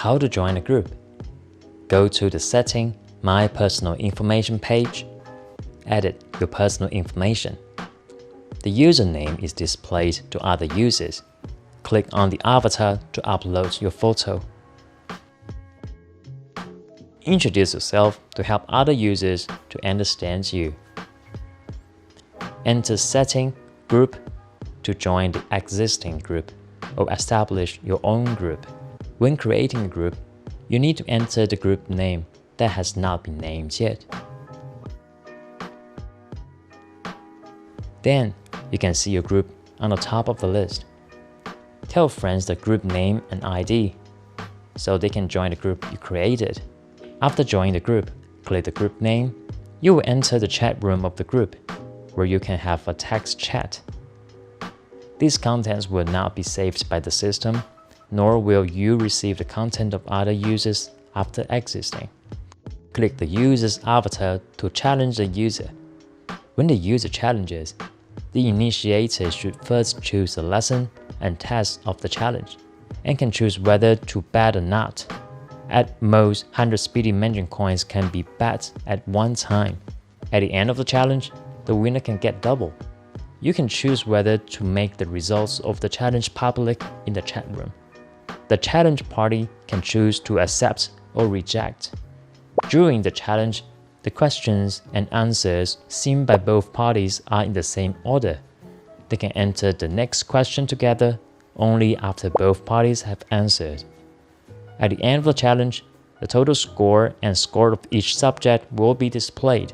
How to join a group? Go to the Setting My Personal Information page. Edit your personal information. The username is displayed to other users. Click on the avatar to upload your photo. Introduce yourself to help other users to understand you. Enter Setting Group to join the existing group or establish your own group. When creating a group, you need to enter the group name that has not been named yet. Then, you can see your group on the top of the list. Tell friends the group name and ID, so they can join the group you created. After joining the group, click the group name. You will enter the chat room of the group, where you can have a text chat. These contents will not be saved by the system, nor will you receive the content of other users after exiting. Click the user's avatar to challenge the user. When the user challenges, the initiator should first choose the lesson and task of the challenge, and can choose whether to bet or not. At most, 100 Speedy Mention coins can be bet at one time. At the end of the challenge, the winner can get double. You can choose whether to make the results of the challenge public in the chat room. The challenge party can choose to accept or reject. During the challenge, the questions and answers seen by both parties are in the same order. They can enter the next question together only after both parties have answered. At the end of the challenge, the total score and score of each subject will be displayed.